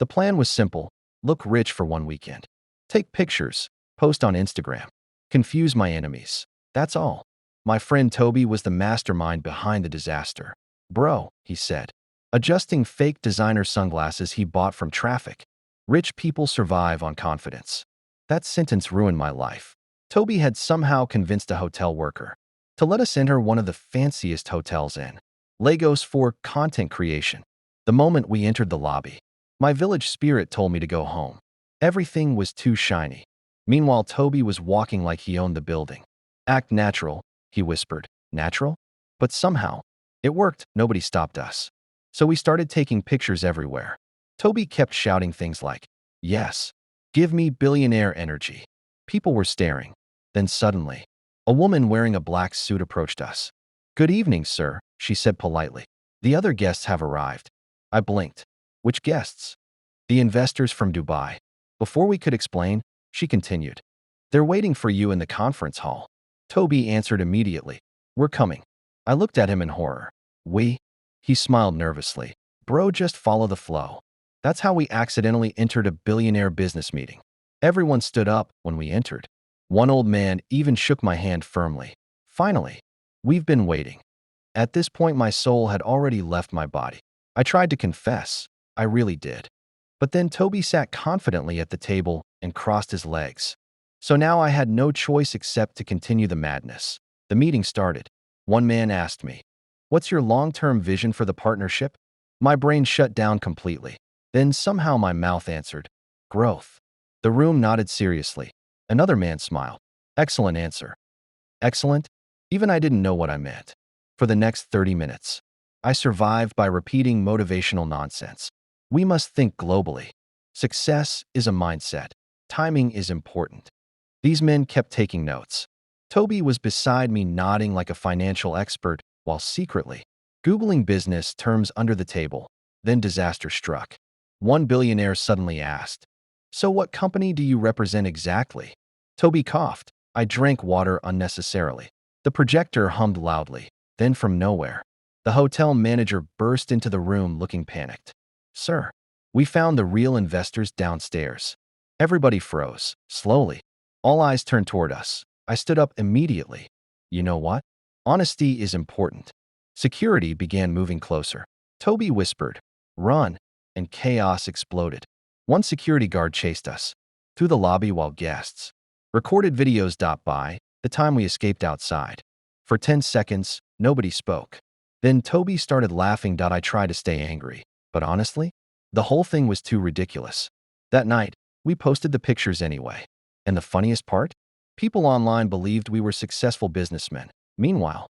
The plan was simple: look rich for one weekend, take pictures, post on Instagram, confuse my enemies. That's all. My friend Toby was the mastermind behind the disaster. Bro, he said, adjusting fake designer sunglasses he bought from traffic. Rich people survive on confidence. That sentence ruined my life. Toby had somehow convinced a hotel worker to let us enter one of the fanciest hotels in Lagos for content creation. The moment we entered the lobby, my village spirit told me to go home. Everything was too shiny. Meanwhile, Toby was walking like he owned the building. Act natural, he whispered. Natural? But somehow, it worked. Nobody stopped us. So we started taking pictures everywhere. Toby kept shouting things like, "Yes, give me billionaire energy." People were staring. Then suddenly, a woman wearing a black suit approached us. "Good evening, sir," she said politely. "The other guests have arrived." I blinked. "Which guests?" "The investors from Dubai." Before we could explain, she continued, "They're waiting for you in the conference hall." Toby answered immediately, "We're coming." I looked at him in horror. "We?" He smiled nervously. "Bro, just follow the flow." That's how we accidentally entered a billionaire business meeting. Everyone stood up when we entered. One old man even shook my hand firmly. Finally, we've been waiting. At this point, my soul had already left my body. I tried to confess. I really did. But then Toby sat confidently at the table and crossed his legs. So now I had no choice except to continue the madness. The meeting started. One man asked me, "What's your long-term vision for the partnership?" My brain shut down completely. Then somehow my mouth answered, "Growth." The room nodded seriously. Another man smiled. "Excellent answer." Excellent? Even I didn't know what I meant. For the next 30 minutes, I survived by repeating motivational nonsense. We must think globally. Success is a mindset. Timing is important. These men kept taking notes. Toby was beside me nodding like a financial expert while secretly Googling business terms under the table. Then disaster struck. One billionaire suddenly asked, "So what company do you represent exactly?" Toby coughed. I drank water unnecessarily. The projector hummed loudly. Then from nowhere, the hotel manager burst into the room looking panicked. "Sir, we found the real investors downstairs." Everybody froze. Slowly, all eyes turned toward us. I stood up immediately. You know what? Honesty is important. Security began moving closer. Toby whispered, "Run," and chaos exploded. One security guard chased us through the lobby while guests recorded videos. By the time we escaped outside, for 10 seconds, nobody spoke. Then Toby started laughing. I tried to stay angry, but honestly, the whole thing was too ridiculous. That night, we posted the pictures anyway. And the funniest part? People online believed we were successful businessmen. Meanwhile,